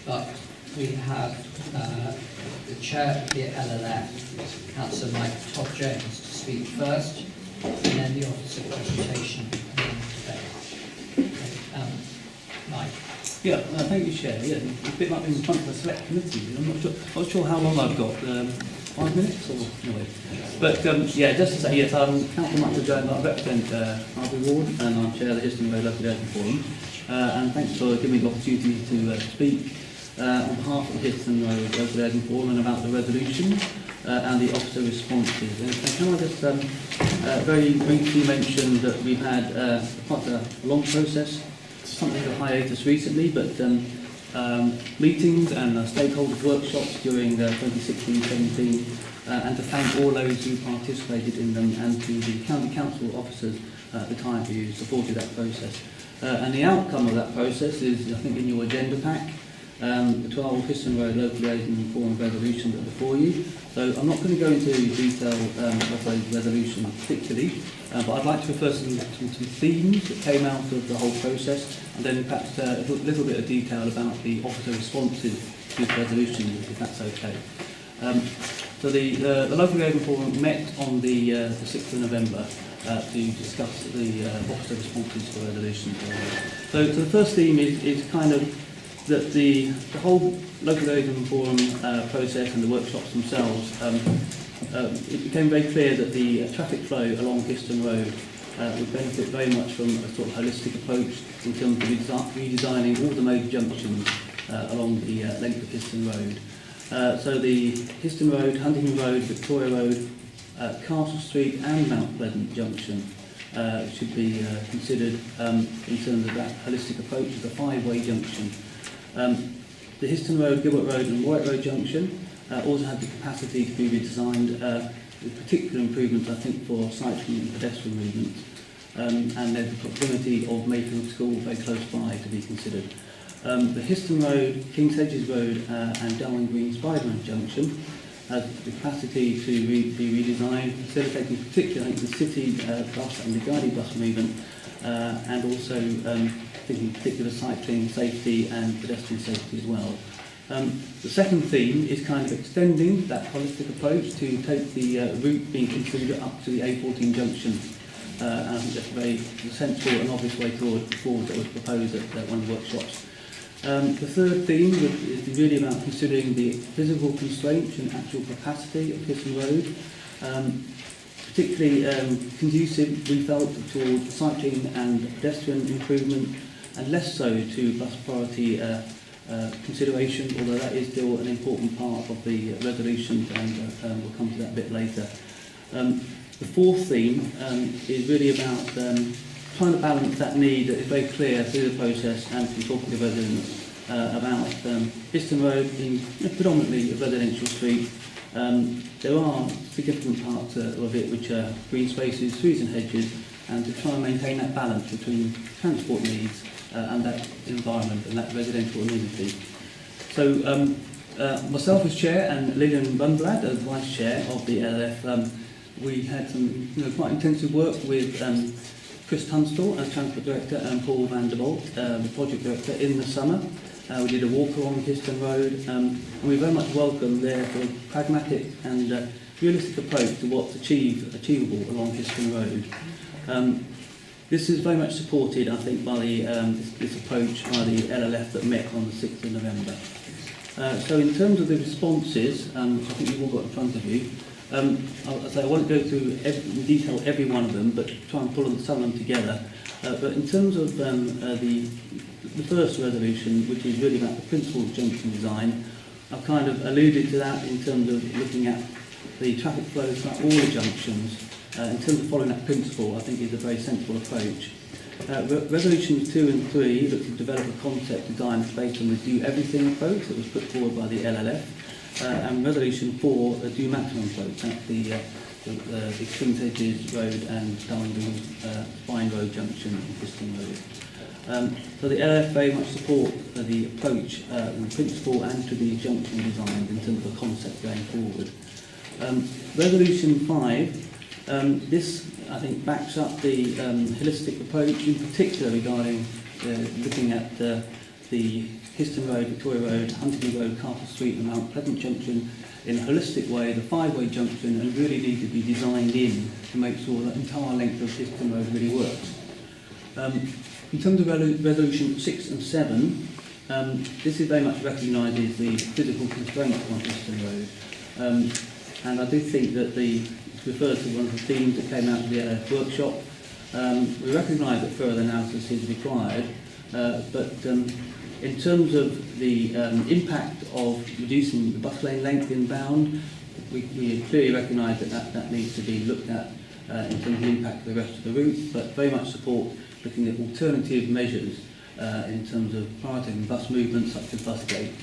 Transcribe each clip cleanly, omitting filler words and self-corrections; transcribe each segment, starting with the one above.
but we have the chair of the LLF, Councillor Mike Todd Jones, to speak first, and then the officer presentation, and then debate. Mike. Yeah, thank you, Chair. Yeah, a bit like in front of a select committee. I'm not sure how long I've got. 5 minutes or no? But yeah, just to say, yes, I'm Councillor Mike Todd Jones. I represent Harvey Ward, and I'm chair of the History and Road Local Housing Forum. And thanks for giving me the opportunity to speak on behalf of the History and Road Local Housing Forum and about the resolution and the officer responses. And can I just very briefly mention that we've had quite a long process, something of a hiatus recently, but meetings and stakeholder workshops during 2016-17, and to thank all those who participated in them, and to the county council officers at the time who supported that process. And the outcome of that process is, I think, in your agenda pack, the 12 Histon Road Local Housing Forum resolutions that are before you. So I'm not going to go into detail of those resolutions particularly, but I'd like to refer to some themes that came out of the whole process, and then perhaps a little bit of detail about the officer responses to the resolutions, if that's okay. So the Local Housing Forum met on the 6th of November to discuss the officer responses to resolutions. So the first theme is kind of that the whole Local Housing Forum process and the workshops themselves, it became very clear that the traffic flow along Histon Road would benefit very much from a sort of holistic approach in terms of redesigning all the major junctions along the length of Histon Road. So the Histon Road, Huntington Road, Victoria Road, Castle Street and Mount Pleasant Junction should be considered in terms of that holistic approach as a five-way junction. The Histon Road, Gilbert Road and White Road Junction also had the capacity to be redesigned with particular improvements, I think, for cycling and pedestrian movements, and there's the proximity of Mayfield School very close by to be considered. The Histon Road, King's Hedges Road and Darwin Green Spiderman Junction has the capacity to be redesigned, facilitating particularly the city bus and the guided bus movement, and also thinking particular cycling safety and pedestrian safety as well. The second theme is kind of extending that holistic approach to take the route being considered up to the A14 junction. And I think that's a very sensible and obvious way forward that was proposed at one of the workshops. The third theme is really about considering the physical constraints and actual capacity of Histon Road, particularly conducive, we felt, towards cycling and pedestrian improvement, and less so to bus priority consideration, although that is still an important part of the resolution, and we'll come to that a bit later. The fourth theme is really about trying to balance that need that is very clear through the process and from talking to residents about Histon Road being predominantly a residential street. There are significant parts of it which are green spaces, trees and hedges, and to try and maintain that balance between transport needs and that environment and that residential amenity. So myself as chair and Lillian Bunblad as vice chair of the LLF, we had some quite intensive work with Chris Tunstall as Transport Director and Paul van der Bolt, the Project Director, in the summer. We did a walk along Histon Road, and we very much welcome their sort of pragmatic and realistic approach to what's achievable along Histon Road. This is very much supported, I think, by this approach by the LLF that met on the 6th of November. So in terms of the responses, which I think you've all got in front of you, I won't go through in detail every one of them, but try and pull some of them together. But in terms of the first resolution, which is really about the principal junction design, I've kind of alluded to that in terms of looking at the traffic flows throughout all the junctions. In terms of following that principle, I think is a very sensible approach. Resolutions 2 and 3 look to develop a concept design based on the do everything approach that was put forward by the LLF. And resolution 4, a do maximum approach, that's the King's Hedges Road and Darwin Green Spine Road Junction and Histon Road. So the LLF very much support the approach and principle and to the junction design in terms of the concept going forward. Resolution 5, this I think backs up the holistic approach, in particular regarding looking at the Histon Road, Victoria Road, Huntingdon Road, Castle Street and Mount Pleasant Junction in a holistic way, the five-way junction, and really need to be designed in to make sure that the entire length of Histon Road really works. In terms of resolution 6 and 7, this is very much recognises the physical constraints on Histon Road. And I do think that it's referred to one of the themes that came out of the workshop. We recognise that further analysis is required, but in terms of the impact of reducing the bus lane length inbound, we clearly recognise that needs to be looked at in terms of the impact of the rest of the route, but very much support looking at alternative measures in terms of prioritising bus movements such as bus gates.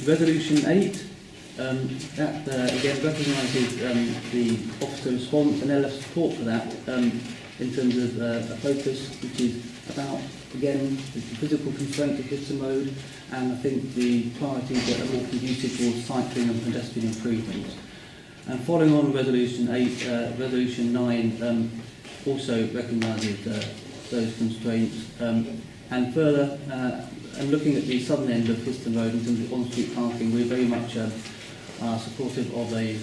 Resolution 8, that again recognises the officer response and LF support for that in terms of a focus which is about, again, the physical constraints of Histon Road, and I think the priorities that are more conducive towards cycling and pedestrian improvements. And following on Resolution 8, Resolution 9 also recognises those constraints, and further, and looking at the southern end of Histon Road in terms of on-street parking, we're very much are supportive of a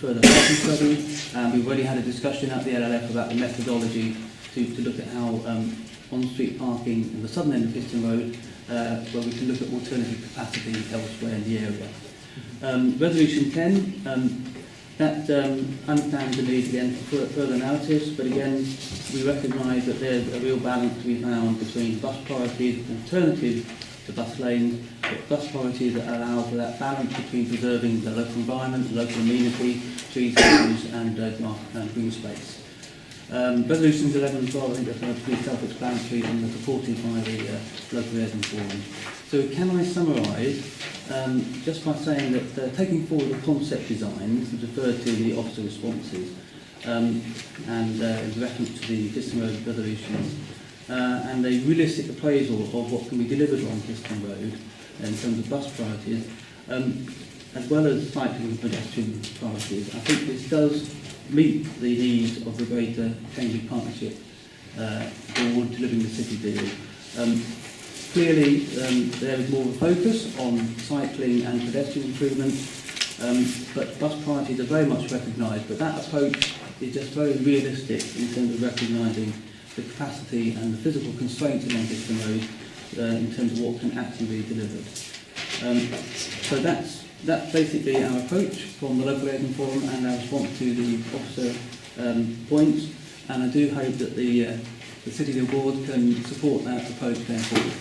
further parking study, and we've already had a discussion at the LLF about the methodology to look at how on-street parking in the southern end of Histon Road, where we can look at alternative capacity elsewhere in the area. Resolution 10, that understands the need again for further analysis, but again we recognise that there's a real balance to be found between bus priorities, alternative to bus lanes, but bus priorities that allow for that balance between preserving the local environment, the local amenity, trees, and green space. Resolutions 11 and 12, I think that's pretty self-explanatory and are supported by the local liaison forum. So can I summarise just by saying that taking forward the concept design, this is referred to the officer responses, and in reference to the Histon Road resolution, and a realistic appraisal of what can be delivered on Histon Road in terms of bus priorities, as well as cycling and pedestrian priorities. I think this does meet the needs of the greater Cambridge Partnership for delivering the city deal. Clearly, there is more of a focus on cycling and pedestrian improvements, but bus priorities are very much recognised, but that approach is just very realistic in terms of recognising the capacity and the physical constraints along Histon Road in terms of what can actually be delivered. So that's basically our approach from the local liaison forum and our response to the officer points, and I do hope that the City Deal Board can support that approach going forward.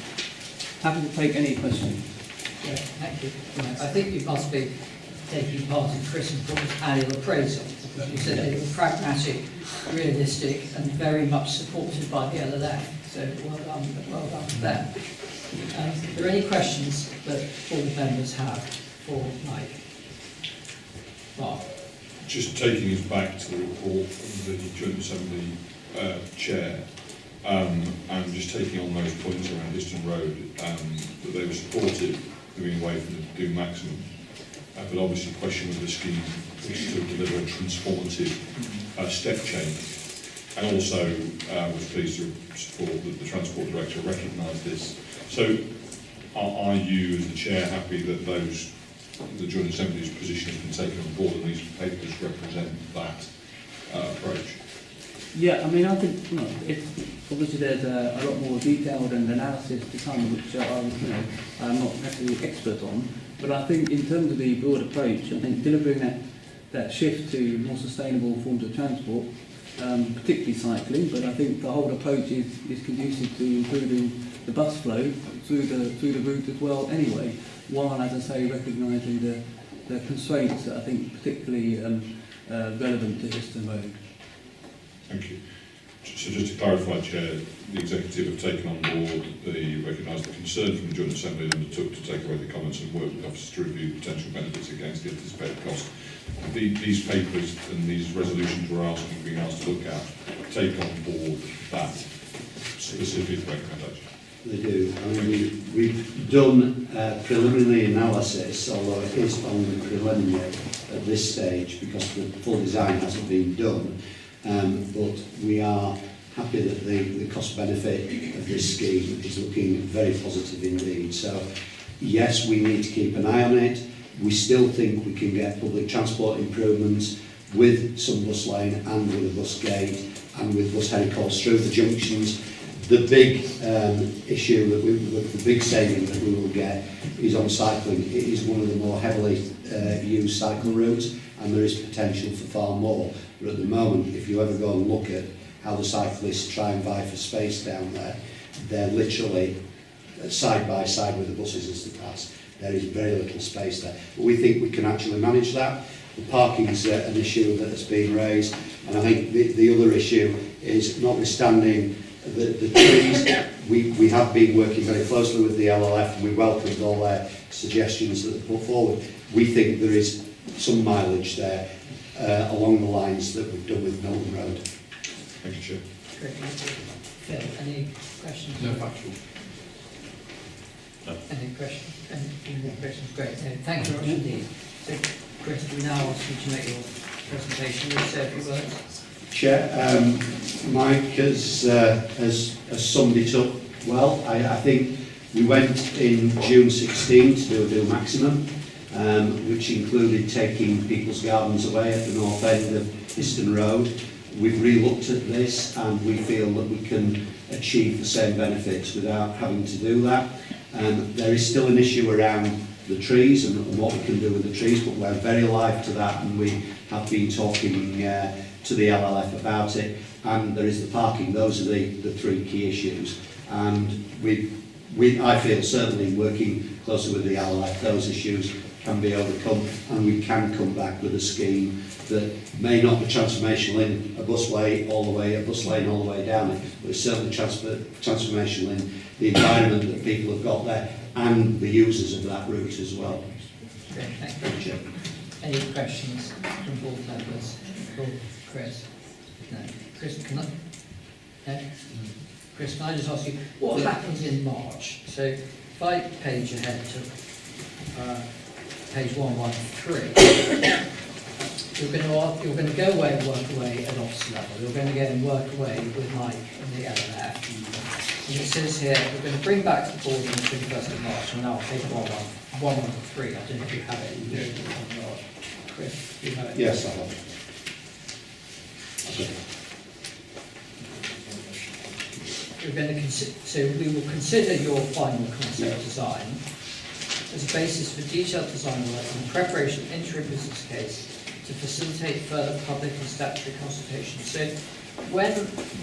Happy to take any questions. Yeah, thank you. I think you must be taking part in Chris and Paul's annual appraisal. You said they were pragmatic, realistic, and very much supported by the LLF. So well done to them. Are there any questions that board members have for Mike? Mark? Just taking us back to the report of the Joint Assembly Chair, and just taking on those points around Histon Road, that they were supportive moving away from the do maximum, but obviously the question with the scheme was to deliver a transformative step change, and also was pleased to support that the Transport Director recognised this. So are you as the Chair happy that the Joint Assembly's position has been taken on board and these papers represent that approach? Yeah, I mean, I think, obviously there's a lot more detailed and analysis to come, which I'm not necessarily expert on, but I think in terms of the broad approach, I think delivering that shift to more sustainable forms of transport, particularly cycling, but I think the whole approach is conducive to improving the bus flow through the route as well anyway, while, as I say, recognising the constraints that I think particularly relevant to Histon Road. Thank you. So just to clarify, Chair, the Executive have taken on board, they recognise the concern from the Joint Assembly and undertook to take away the comments and work with officers to review potential benefits against the anticipated cost. These papers and these resolutions we're being asked to look at take on board that specific recommendation. They do. I mean, we've done preliminary analysis, although it is only preliminary at this stage because the full design hasn't been done. But we are happy that the cost benefit of this scheme is looking very positive indeed. So yes, we need to keep an eye on it. We still think we can get public transport improvements with some bus lane and with a bus gate and with bus heading calls through the junctions. The big issue that the big saving that we will get is on cycling. It is one of the more heavily used cycle routes, and there is potential for far more. But at the moment, if you ever go and look at how the cyclists try and vie for space down there, they're literally side by side with the buses as they pass. There is very little space there. But we think we can actually manage that. The parking is an issue that has been raised, and I think the other issue is, notwithstanding the trees, we have been working very closely with the LLF, and we welcomed all their suggestions that they put forward. We think there is some mileage there along the lines that we've done with Milton Road. Thank you, Chair. Great, thank you. Phil, any questions? No factual. Any questions? Any more questions? Great, no, thank you very much indeed. So, Chris, we now ask you to make your presentation. Will you say a few words? Chair, Mike has summed it up well. I think we went in June 16 to do a bill maximum, which included taking people's gardens away at the north end of Histon Road. We've re-looked at this and we feel that we can achieve the same benefits without having to do that. There is still an issue around the trees and what we can do with the trees, but we're very alive to that, and we have been talking to the LLF about it. And there is the parking. Those are the three key issues, and I feel certainly working closely with the LLF, those issues can be overcome, and we can come back with a scheme that may not be transformational in a busway all the way, a bus lane all the way down it, but it's certainly transformational in the environment that people have got there and the users of that route as well. Great, thank you. Any questions from board members? Cool. Chris? No. Chris, can I? No? Chris, can I just ask you, what happens in March? So if I page ahead to page 113, you're going to go away and work away at office level. You're going to go and work away with Mike and the LLF. And it says here, we're going to bring back to the board on the 21st of March, and now page 113. I don't know if you have it. You do. Chris, do you have it? Yes, I have it. We're going to so we will consider your final concept design as a basis for detailed design work and preparation of interim business case to facilitate further public and statutory consultation. So when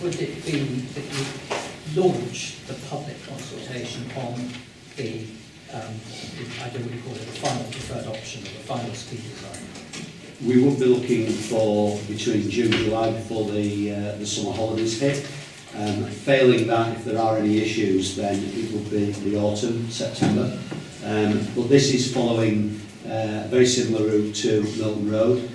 would it be that you launch the public consultation on the, I don't know what you call it, the final preferred option or the final scheme design? We will be looking for between June and July before the summer holidays hit. Failing that, if there are any issues, then it will be the autumn, September. But this is following a very similar route to Milton Road.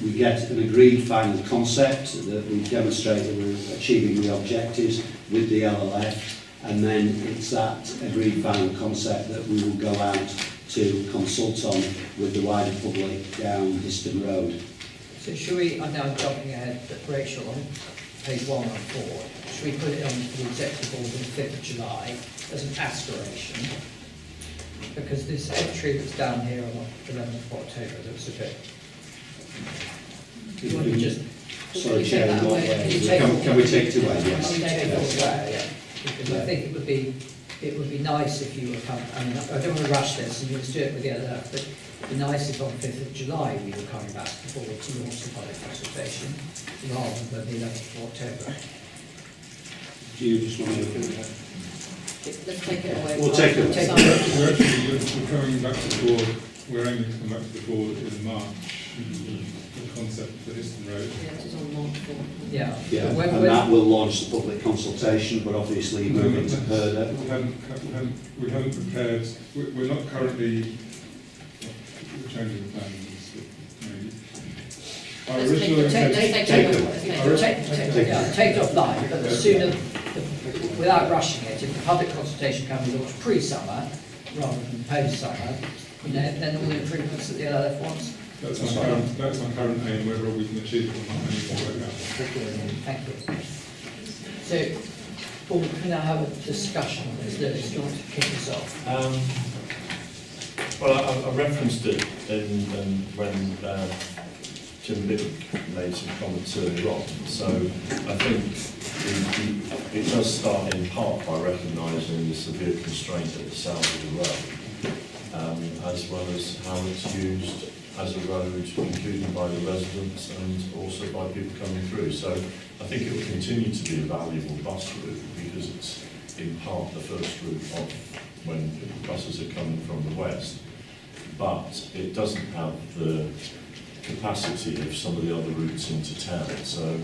We get an agreed final concept that we demonstrate that we're achieving the objectives with the LLF, and then it's that agreed final concept that we will go out to consult on with the wider public down Histon Road. So should we, I'm now jumping ahead, but Rachel, on page 114, should we put it on the executive board on the 5th of July as an aspiration? Because this entry that's down here on the 11th of October looks a bit... Do you want to just... Sorry, Chair, that away? can we take it away? Yes. Can we take it all away? Yeah. Because I think it would be nice if you were coming, I mean, I don't want to rush this and you just do it with the other, but it'd be nice if on 5th of July we were coming back to the board to launch the public consultation rather than the 11th of October. Do you just want to look at that? Let's take it away. We'll take it away. We're coming back to the board, we're aiming to come back to the board in March. The concept for Histon Road. Yeah, it is on March 4th. Yeah. Yeah, When- and that will launch the public consultation, but obviously moving to further. We haven't prepared, we're not currently, we're changing the plans. Maybe. Our Let's original take intention. Take it offline, but the sooner, without rushing it, if the public consultation can be launched pre-summer rather than post-summer, then all the improvements that the LLF wants. That's my current aim, whether we can achieve it or not, I need to work out. Thank you. So, Paul, can I have a discussion on this? Lewis, do you want to kick us off? Well, I referenced it when Jim Bick made some comments earlier on. So I think it does start in part by recognising the severe constraint at the south of the road, as well as how it's used as a road, including by the residents and also by people coming through. So I think it will continue to be a valuable bus route because it's in part the first route of when buses are coming from the west. But it doesn't have the capacity of some of the other routes into town. So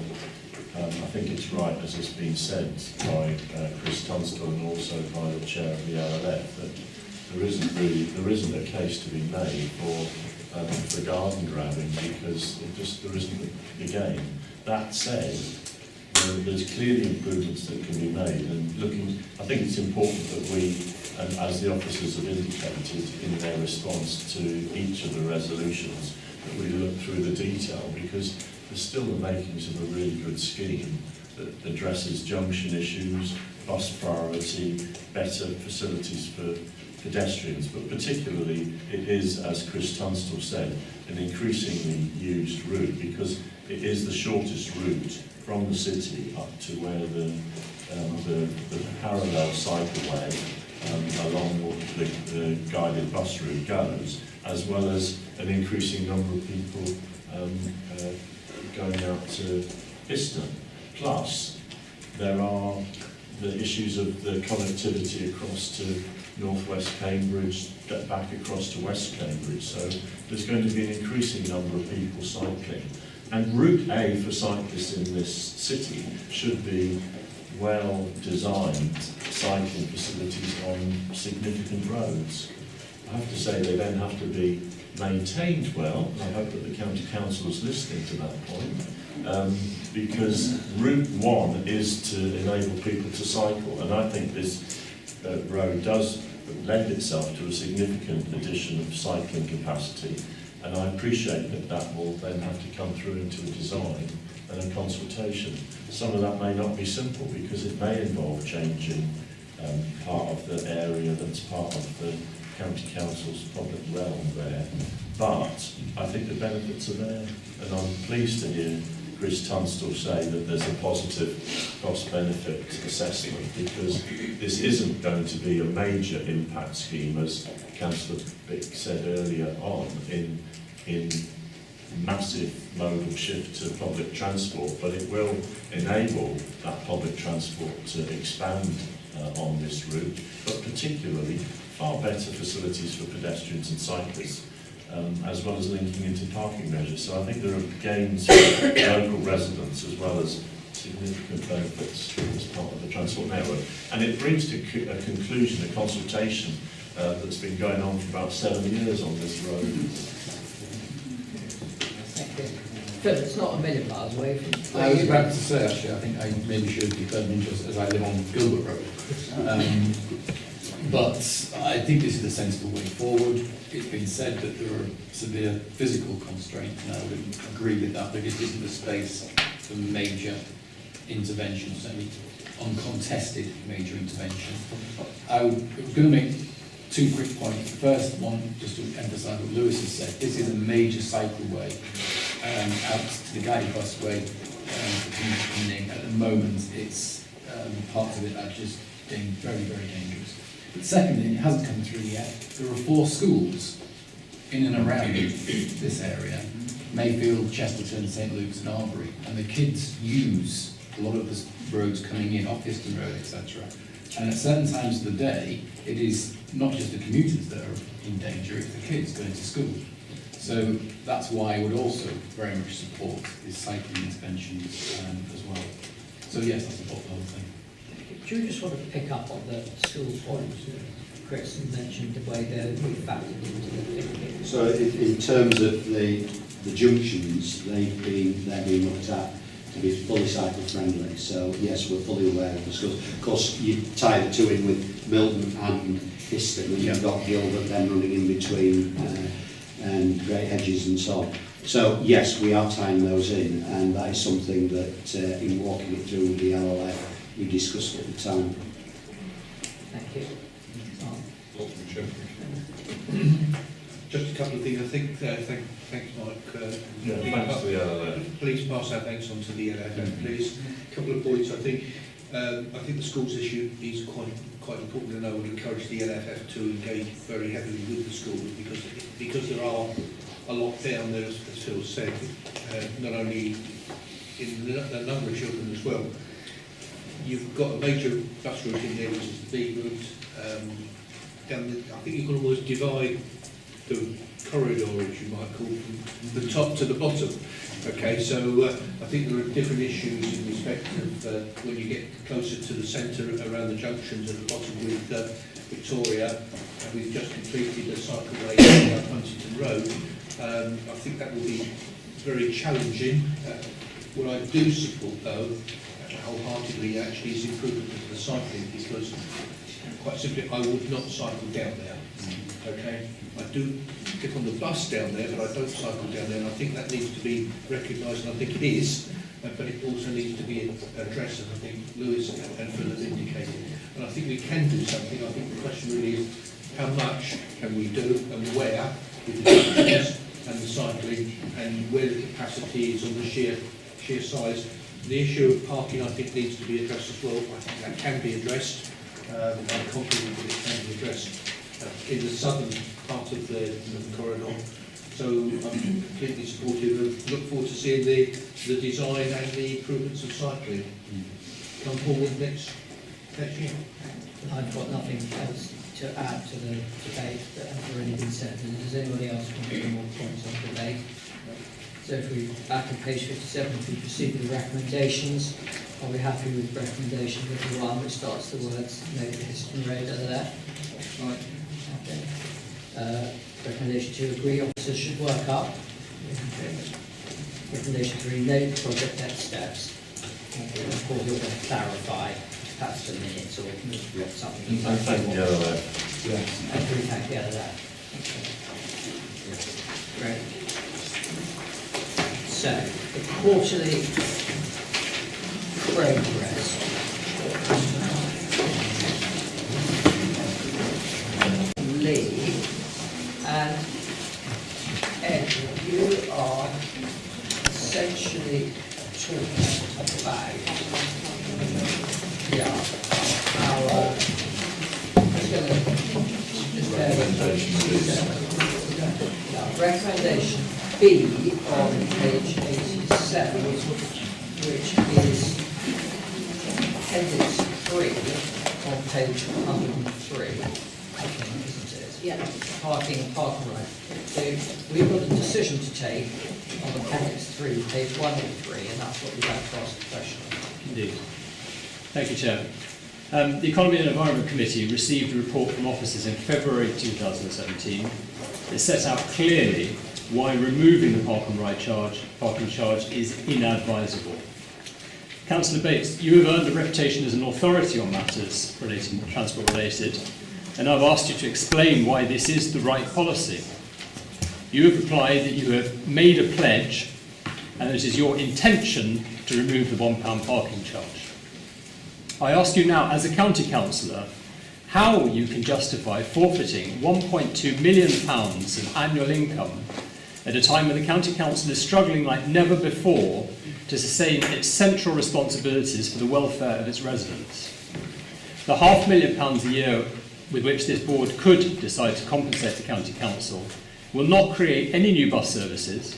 I think it's right, as has been said by Chris Tunstall and also by the chair of the LLF, that there isn't a case to be made for garden grabbing because there isn't the gain. That said, there's clearly improvements that can be made, and I think it's important that we, and as the officers have indicated in their response to each of the resolutions, that we look through the detail because there's still the makings of a really good scheme that addresses junction issues, bus priority, better facilities for pedestrians, but particularly it is, as Chris Tunstall said, an increasingly used route because it is the shortest route from the city up to where the parallel cycleway along the guided bus route goes, as well as an increasing number of people going out to Histon. Plus, there are the issues of the connectivity across to northwest Cambridge, back across to west Cambridge. So there's going to be an increasing number of people cycling. And Route A for cyclists in this city should be well-designed cycling facilities on significant roads. I have to say they then have to be maintained well. I hope that the County Council is listening to that point, because Route 1 is to enable people to cycle, and I think this road does lend itself to a significant addition of cycling capacity, and I appreciate that will then have to come through into a design and a consultation. Some of that may not be simple because it may involve changing part of the area that's part of the County Council's public realm there, but I think the benefits are there, and I'm pleased to hear Chris Tunstall say that there's a positive cost-benefit assessment because this isn't going to be a major impact scheme, as Councillor Bick said earlier on, in massive modal shift to public transport, but it will enable that public transport to expand on this route, but particularly far better facilities for pedestrians and cyclists, as well as linking into parking measures. So I think there are gains for local residents as well as significant benefits as part of the transport network. And it brings to a conclusion a consultation that's been going on for about 7 years on this road. Phil, it's not a million miles away from... I was about to say, actually, I think I maybe should declare an interest as I live on Gilbert Road. But I think this is a sensible way forward. It's been said that there are severe physical constraints, and I would agree with that, but it isn't the space for major intervention, certainly uncontested major intervention. I was going to make 2 quick points. The first one, just to emphasise what Lewis has said, this is a major cycleway out to the guided busway for commuting. At the moment, it's parts of it are just getting very, very dangerous. But secondly, it hasn't come through yet, there are 4 schools in and around this area, Mayfield, Chesterton, St Luke's and Arbury, and the kids use a lot of the roads coming in, off Histon Road, etc. And at certain times of the day, it is not just the commuters that are in danger, it's the kids going to school. So that's why I would also very much support these cycling interventions as well. So yes, I support the whole thing. Do you just want to pick up on the school point? Chris mentioned the way they're refactored into the thinking. So in terms of the junctions, they're being looked at to be fully cycle friendly. So yes, we're fully aware of the schools. Of course, you tie the two in with Milton and Histon, and you've got Gilbert then running in between and Great Hedges and so on. So yes, we are tying those in, and that is something that in walking it through with the LLF, we discussed at the time. Thank you. Alderman Shepherd. Just a couple of things. I think, thanks, Mike. Yeah, thanks to the LLF. Please pass our thanks on to the LLF, please. A couple of points. I think the schools issue is quite important, and I would encourage the LFF to engage very heavily with the schools because there are a lot down there, as Phil said, not only in the number of children as well. You've got a major bus route in there, which is the B route. I think you can almost divide the corridor, as you might call it, from the top to the bottom. Okay, so I think there are different issues in respect of when you get closer to the centre around the junctions at the bottom with Victoria, and we've just completed a cycleway down Huntington Road. I think that will be very challenging. What I do support, though, wholeheartedly, actually, is improvement of the cycling, because quite simply, I would not cycle down there. Okay, I do get on the bus down there, but I don't cycle down there, and I think that needs to be recognised, and I think it is, but it also needs to be addressed, as I think Lewis and Phil have indicated. And I think we can do something. I think the question really is, how much can we do, and where, with the junctions and the cycling, and where the capacity is on the sheer size. The issue of parking, I think, needs to be addressed as well. I think that can be addressed. I'm confident that it can be addressed in the southern part of the corridor. So I'm completely supportive of, look forward to seeing the design and the improvements of cycling come forward next year. I've got nothing else to add to the debate that has already been said. Does anybody else want any more points on the debate? So if we, back on page 57, if we proceed with the recommendations, are we happy with recommendation number 1, which starts the words, note the Histon Road over there? Right. Okay. Recommendation 2, agree officers should work up. Recommendation 3, note the project next steps. Okay. Of course, you're going to clarify perhaps the minutes or something. And thank the LLF. Yes. And we thank the LLF. Okay. Great. So, the quarterly progress. Lee and Ed, you are essentially talking about our just bear with me. Recommendation B on page 87, which is appendix 3 on page 103, isn't it? Yeah. Parking and parking right. So we've got a decision to take on appendix 3, page 103, and that's what we'd like to ask the question on. Indeed. Thank you, Chair. The Economy and Environment Committee received a report from officers in February 2017. It sets out clearly why removing the parking charge is inadvisable. Councillor Bates, you have earned a reputation as an authority on matters relating to transport related, and I've asked you to explain why this is the right policy. You have replied that you have made a pledge and that it is your intention to remove the £1 parking charge. I ask you now, as a county councillor, how you can justify forfeiting £1.2 million of annual income at a time when the County Council is struggling like never before to sustain its central responsibilities for the welfare of its residents. The £500,000 a year with which this board could decide to compensate the County Council will not create any new bus services,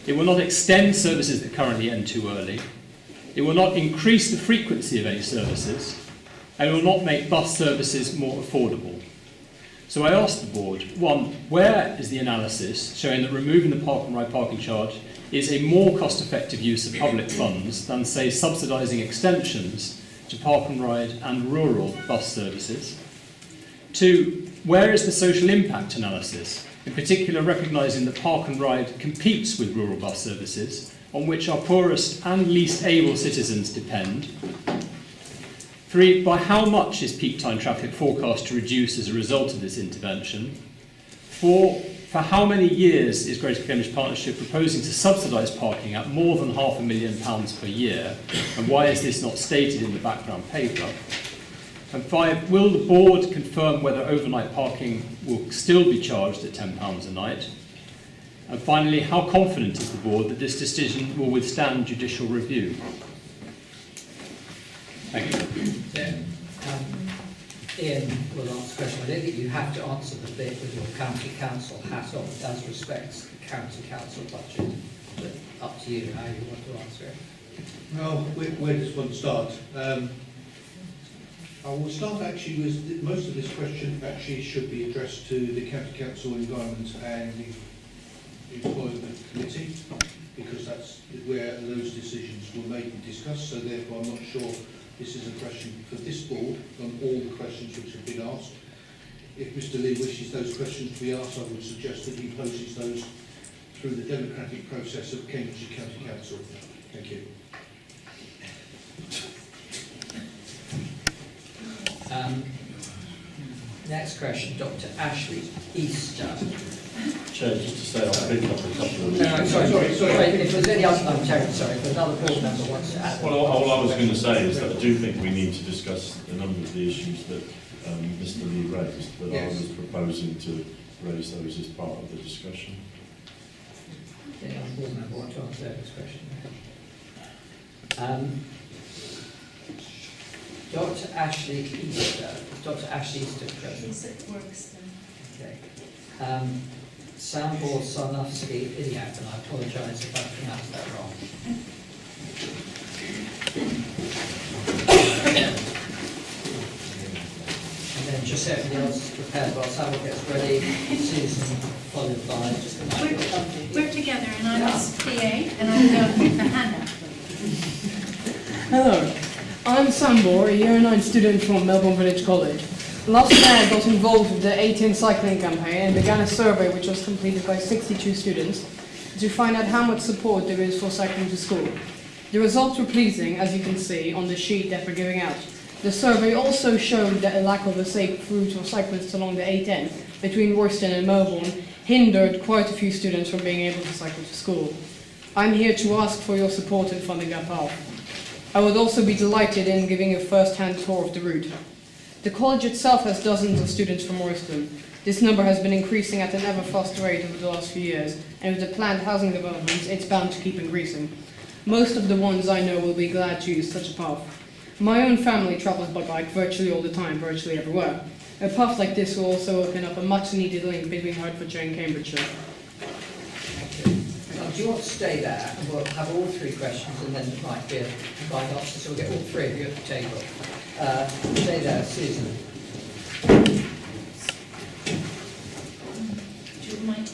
it will not extend services that currently end too early, it will not increase the frequency of any services, and it will not make bus services more affordable. So I asked the board, 1, where is the analysis showing that removing the park and ride parking charge is a more cost-effective use of public funds than, say, subsidising extensions to park and ride and rural bus services? 2, where is the social impact analysis, in particular recognising that park and ride competes with rural bus services, on which our poorest and least able citizens depend? 3, by how much is peak time traffic forecast to reduce as a result of this intervention? 4, For how many years is Greater Cambridge Partnership proposing to subsidise parking at more than £500,000 per year? And why is this not stated in the background paper? And 5, will the board confirm whether overnight parking will still be charged at £10 a night? And finally, how confident is the board that this decision will withstand judicial review? Thank you. Yeah. Ian will answer the question. I don't think you have to answer the bit with your county council hat on as respects the county council budget, but up to you how you want to answer it. Well, where does one start? I will start actually with, most of this question actually should be addressed to the County Council Environment and the Employment Committee, because that's where those decisions were made and discussed, so therefore I'm not sure this is a question for this board on all the questions which have been asked. If Mr Lee wishes those questions to be asked, I would suggest that he poses those through the democratic process of Cambridgeshire County Council. Thank you. Next question, Dr. Ashley Easter. Chair, just to say, I'll pick up a couple of... No, sorry. If there's any other, I'm terribly sorry, if another board member wants to add. Well, all I was going to say is that I do think we need to discuss a number of the issues that Mr Lee raised, but I was proposing to raise those as part of the discussion. Any other board member want to answer this question? Dr. Ashley Easter. Dr. Ashley Easter present. Yes, it works then. Okay. Sambor Sarnowski Idiak, and I apologise if I pronounced that wrong. And then just so everybody else is prepared while Sambor gets ready, Susan, followed by just a moment. We're together, and I'm his PA, and I'm going for Hannah. Hello, I'm Sambor, a Year 9 student from Melbourne Village College. Last year I got involved with the 18 cycling campaign and began a survey which was completed by 62 students to find out how much support there is for cycling to school. The results were pleasing, as you can see on the sheet that we're giving out. The survey also showed that a lack of a safe route for cyclists along the A10 between Worston and Melbourne hindered quite a few students from being able to cycle to school. I'm here to ask for your support in funding that path. I would also be delighted in giving a first-hand tour of the route. The college itself has dozens of students from Worston. This number has been increasing at an ever faster rate over the last few years, and with the planned housing developments, it's bound to keep increasing. Most of the ones I know will be glad to use such a path. My own family travels by bike virtually all the time, virtually everywhere. A path like this will also open up a much-needed link between Hertfordshire and Cambridgeshire. Do you want to stay there, and we'll have all three questions, and then there might be a combined answer, so we'll get all three of you at the table. Stay there, Susan. Do you mind?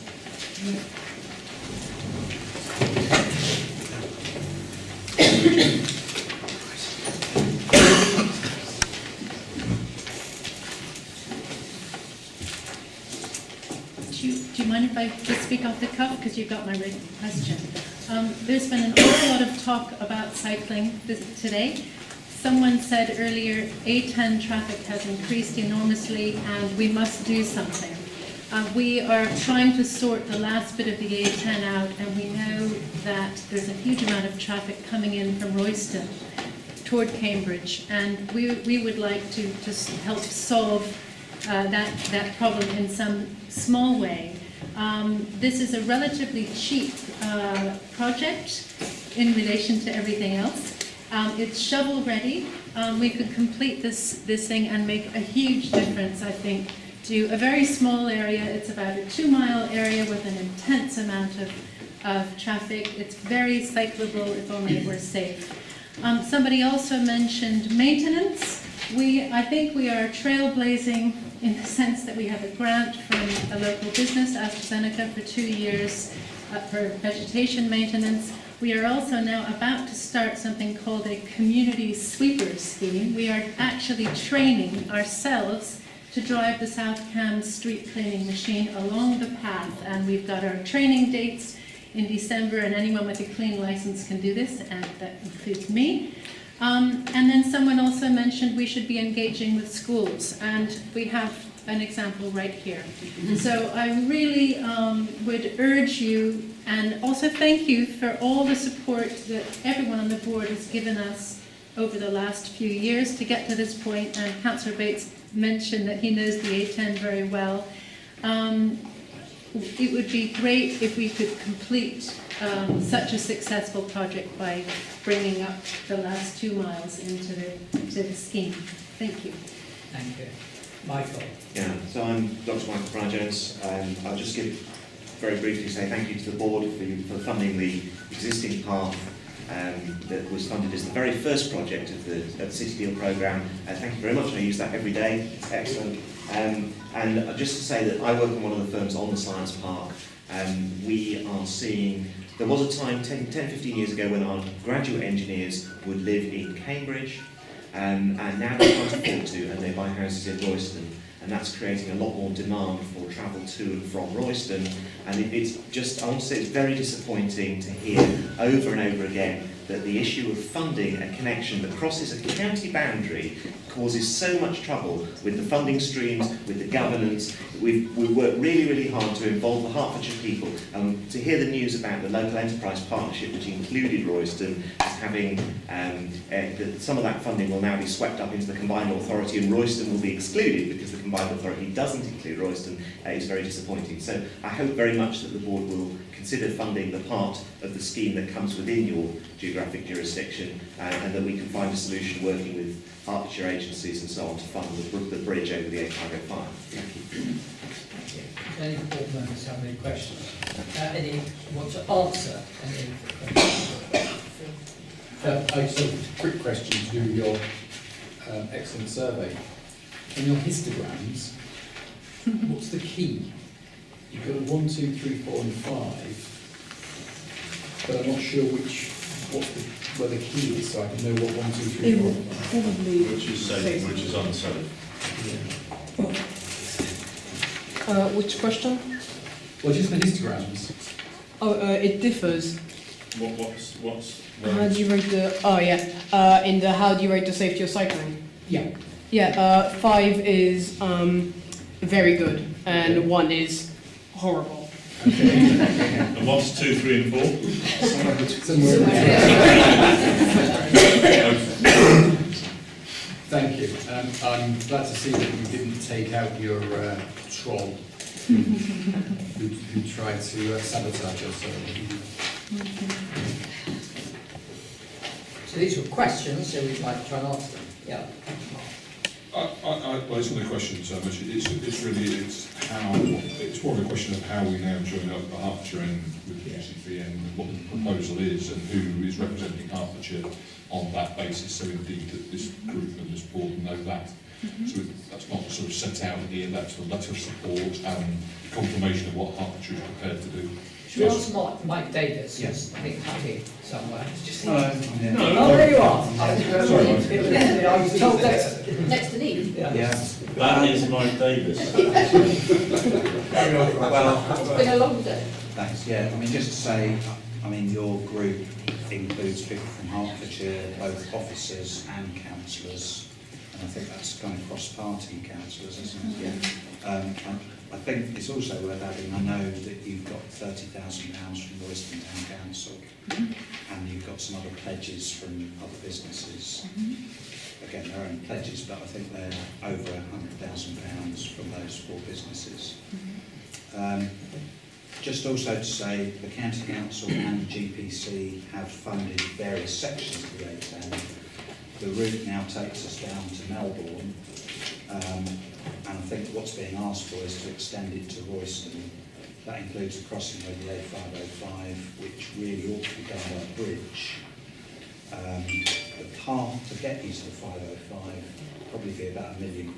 Do you mind if I just speak off the cuff, because you've got my written question? There's been an awful lot of talk about cycling today. Someone said earlier, A10 traffic has increased enormously and we must do something. We are trying to sort the last bit of the A10 out, and we know that there's a huge amount of traffic coming in from Royston toward Cambridge, and we would like to just help solve that problem in some small way. This is a relatively cheap project in relation to everything else. It's shovel ready. We could complete this thing and make a huge difference, I think, to a very small area. It's about a 2-mile area with an intense amount of traffic. It's very cyclable if only it were safe. Somebody also mentioned maintenance. I think we are trailblazing in the sense that we have a grant from a local business, AstraZeneca, for 2 years for vegetation maintenance. We are also now about to start something called a community sweeper scheme. We are actually training ourselves to drive the South Cam street cleaning machine along the path, and we've got our training dates in December, and anyone with a clean license can do this, and that includes me. And then someone also mentioned we should be engaging with schools, and we have an example right here. So I really would urge you, and also thank you for all the support that everyone on the board has given us over the last few years to get to this point. And Councillor Bates mentioned that he knows the A10 very well. It would be great if we could complete such a successful project by bringing up the last 2 miles into the scheme. Thank you. Thank you. Michael? Yeah, so I'm Dr. Michael Brown-Jones. I'll just very briefly say thank you to the board for funding the existing path that was funded as the very first project of the City Deal programme. Thank you very much. I use that every day. It's excellent. And just to say that I work on one of the firms on the Science Park. We are seeing, there was a time 10-15 years ago when our graduate engineers would live in Cambridge, and now they can't afford to, and they buy houses in Royston, and that's creating a lot more demand for travel to and from Royston. And it's just, I want to say, it's very disappointing to hear over and over again that the issue of funding a connection that crosses a county boundary causes so much trouble with the funding streams, with the governance. We've worked really, really hard to involve the Hertfordshire people. To hear the news about the local enterprise partnership, which included Royston, as having some of that funding will now be swept up into the combined authority, and Royston will be excluded because the combined authority doesn't include Royston, is very disappointing. So I hope very much that the board will consider funding the part of the scheme that comes within your geographic jurisdiction, and that we can find a solution working with Hertfordshire agencies and so on to fund the bridge over the A505. Thank you. Thank you. Any board members have any questions? Any want to answer any questions? I just have a quick question to do with your excellent survey. On your histograms, what's the key? You've got a 1, 2, 3, 4 and 5, but I'm not sure where the key is, so I can know what 1, 2, 3, 4 and 5. Probably. Which is safe, which is unsafe. Which question? Well, just the histograms. Oh, it differs. What's How do you rate the? Oh yeah. In the how do you rate the safety of cycling? Yeah. Yeah. 5 is very good, and 1 is horrible. And what's 2, 3 and 4? Somewhere Thank you. I'm glad to see that you didn't take out your troll who tried to sabotage us. So these were questions, so we'd like to try and answer them. Yeah. Well, it's not a question so much. It's more of a question of how we now join up the Hertfordshire end with the UCV and what the proposal is and who is representing Hertfordshire on that basis. So indeed that this group and this board know that. So that's not sort of set out in here. That's a letter of support and confirmation of what Hertfordshire is prepared to do. Should we ask Mike Davis? Yes. I think I'm here somewhere. No. Oh, there you are. Sorry, Mike. I was told that. Next to Neve. Yeah. That is Mike Davis. Well, It's been a long day. Thanks, yeah. I mean, just to say, I mean, your group includes people from Hertfordshire, both officers and councillors, and I think that's kind of cross-party councillors, isn't it? Yeah. I think it's also worth adding, I know that you've got £30,000 from Royston Town Council, and you've got some other pledges from other businesses. Again, they're only pledges, but I think they're over £100,000 from those 4 businesses. Just also to say, the County Council and the GPC have funded various sections of the A10. The route now takes us down to Melbourne, and I think what's being asked for is to extend it to Royston. That includes the crossing over the A505, which really ought to be done by a bridge. The path to get you to the 505 will probably be about £1 million,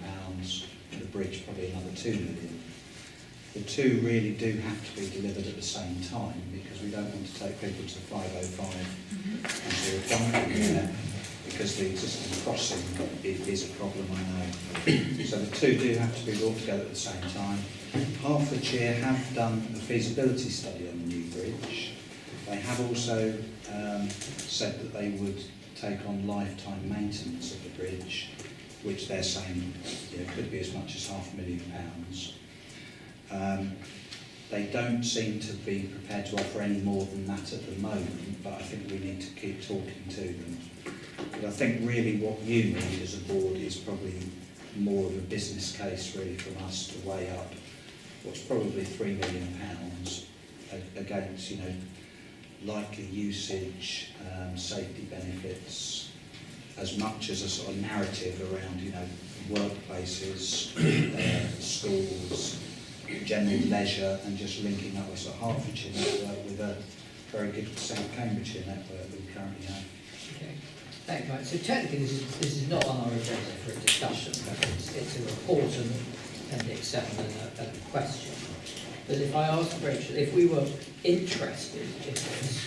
and the bridge probably another 2 million. The two really do have to be delivered at the same time, because we don't want to take people to the 505 and do a dumping there, because the existing crossing is a problem, I know. So the two do have to be brought together at the same time. Hertfordshire have done a feasibility study on the new bridge. They have also said that they would take on lifetime maintenance of the bridge. which they're saying could be as much as £500,000. They don't seem to be prepared to offer any more than that at the moment, but I think we need to keep talking to them. But I think really what you need as a board is probably more of a business case really from us to weigh up what's probably £3 million against, likely usage, safety benefits, as much as a sort of narrative around, workplaces, schools, general leisure, and just linking up with sort of Hertfordshire network with a very good South Cambridgeshire network that we currently have. Okay. Thank you, Mike. So technically this is not on our agenda for a discussion, but it's a report and appendix 7 and a question. But if I ask Rachel, if we were interested in this,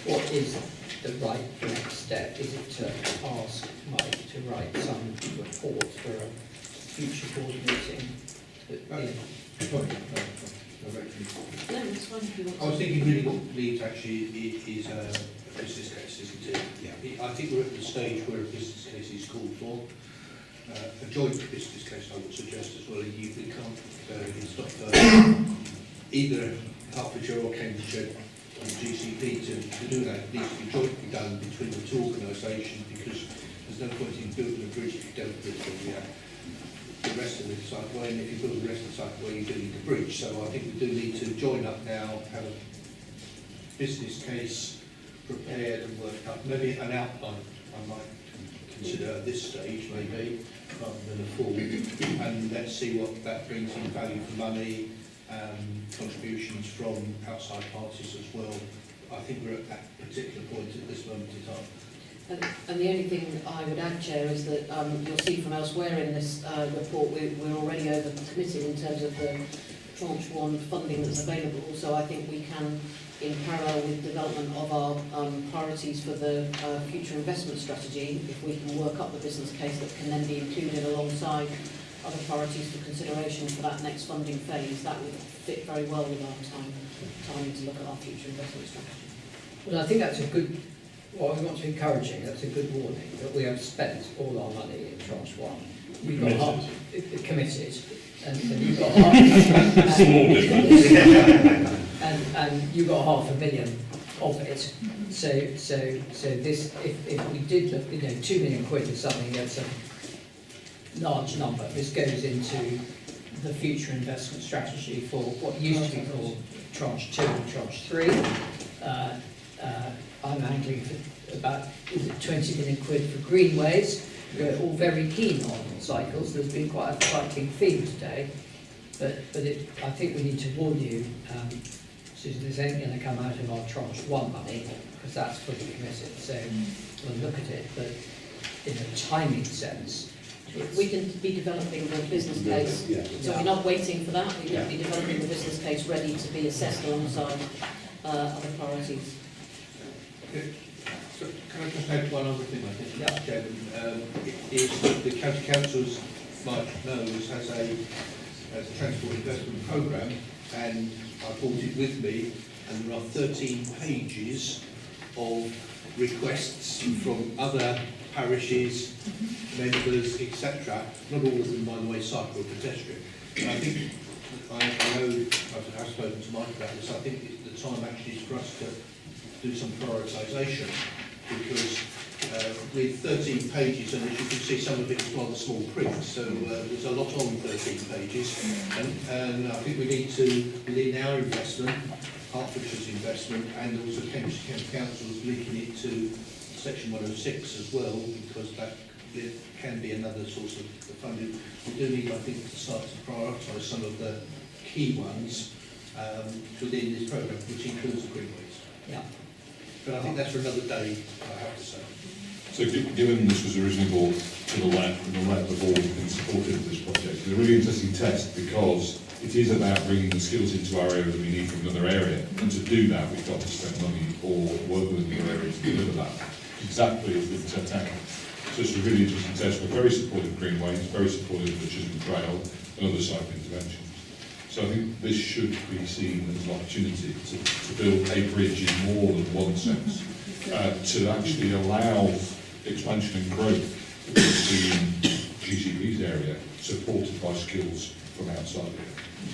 what is the right next step? Is it to ask Mike to write some report for a future board meeting? No, it's fine if you want to. I was thinking really what needs actually is a business case, isn't it? Yeah. I think we're at the stage where a business case is called for. A joint business case, I would suggest as well. We can't stop either Hertfordshire or Cambridgeshire or GCP to do that. It needs to be jointly done between the two organisations, because there's no point in building a bridge if you don't build the rest of the cycleway, and if you build the rest of the cycleway, you do need the bridge. So I think we do need to join up now, have a business case prepared and worked up, maybe an outline I might consider at this stage, maybe, rather than a full, and let's see what that brings in value for money, contributions from outside parties as well. I think we're at that particular point at this moment in time. And the only thing I would add, Chair, is that you'll see from elsewhere in this report we're already over-committed in terms of the tranche 1 funding that's available. So I think we can, in parallel with development of our priorities for the future investment strategy, if we can work up the business case that can then be included alongside other priorities for consideration for that next funding phase, that would fit very well with our time to look at our future investment strategy. Well, I think that's a good, what we want to encouraging, that's a good warning, that we have spent all our money in tranche 1. We've got committed, and you've got half, and you've got £500,000 of it. So this, if we did look, £2 million or something, that's a large number. This goes into the future investment strategy for what used to be called tranche 2 and tranche 3. I'm angling for about 20 million quid for greenways. We're all very keen on cycles. There's been quite a cycling theme today, but I think we need to warn you, Susan, this ain't going to come out of our tranche 1 money, because that's fully committed. So we'll look at it, but in a timing sense, we can be developing the business case, so we're not waiting for that. We can be developing the business case ready to be assessed alongside other priorities. So can I just add one other thing, I think, Chairman, is that the County Council's might know has a transport investment programme, and I brought it with me, and there are 13 pages of requests from other parishes, members, etc. Not all of them, by the way, cycle or pedestrian. And I think, I know, I've spoken to Mike about this, I think the time actually is for us to do some prioritisation, because with 13 pages, and as you can see, some of it is rather small print, so there's a lot on 13 pages, and I think we need to, within our investment, Hertfordshire's investment, and also Cambridgeshire County Council's linking it to Section 106 as well, because that can be another source of funding. We do need, I think, to start to prioritise some of the key ones within this programme, which includes the greenways. Yeah. But I think that's for another day, I have to say. So given this was originally brought to the left, and the left the board has been supportive of this project, it's a really interesting test, because it is about bringing the skills into our area that we need from another area, and to do that we've got to spend money or work with another area to deliver that, exactly as we've set out. So it's a really interesting test. We're very supportive of greenways, very supportive of the Chisholm Trail and other cycle interventions. So I think this should be seen as an opportunity to build a bridge in more than one sense, to actually allow expansion and growth between GCB's area supported by skills from outside here.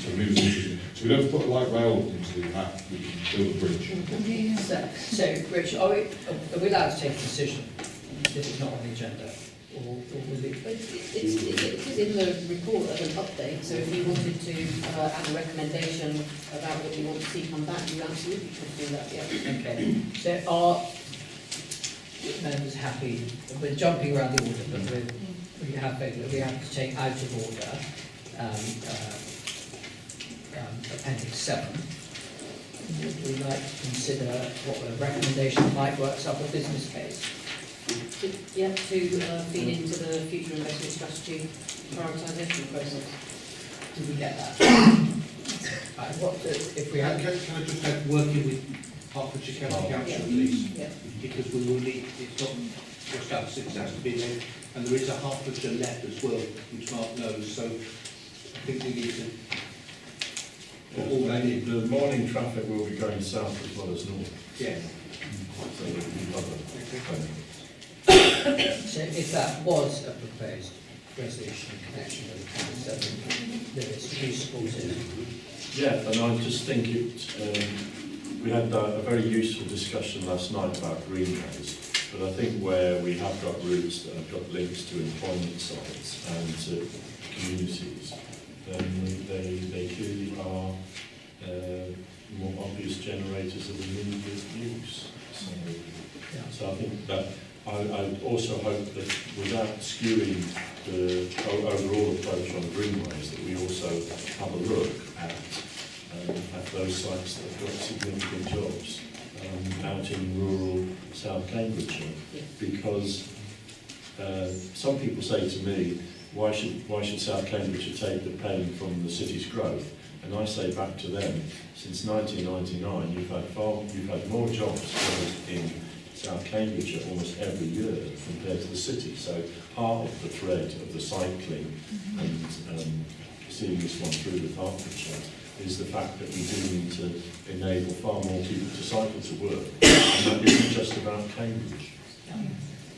So it moves into, so we don't put a light rail into the map, we can build a bridge. So, Rich, are we allowed to take a decision if it's not on the agenda? Or will it? It is in the report as an update, so if you wanted to add a recommendation about what you want to see come back, you absolutely could do that, yeah. Okay, so are members happy, we're jumping around the order, but we have to take out of order Appendix 7. Would we like to consider what the recommendation might works up a business case? To feed into the future investment strategy prioritisation process. Did we get that? Right, what, if we had... Can I just add, working with Hertfordshire County Council, please? Yeah. Because we will need, it's not just us, it has to be there, and there is a Hertfordshire left as well, which Mark knows, so I think we need to put all that in. The morning traffic will be going south as well as north, Yeah. so there will be other. So if that was a proposed resolution in connection with the Council, that it's useful to... Yeah, and I just think we had a very useful discussion last night about greenways, but I think where we have got routes that have got links to employment sites and to communities, then they clearly are more obvious generators of immediate use. So I think that I also hope that without skewing the overall approach on greenways, that we also have a look at those sites that have got significant jobs out in rural South Cambridgeshire, because some people say to me, why should South Cambridgeshire take the pain from the city's growth? And I say back to them, since 1999 you've had more jobs growth in South Cambridgeshire almost every year compared to the city. So part of the thread of the cycling and seeing this one through with Hertfordshire is the fact that we do need to enable far more people to cycle to work. And that isn't just about Cambridge.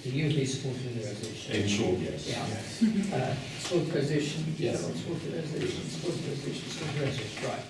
Do you be supportive of the resolution? In short, yes. Yeah. Support the resolution? Yes. Support the resolution, support the resolution, support the resolution. Right.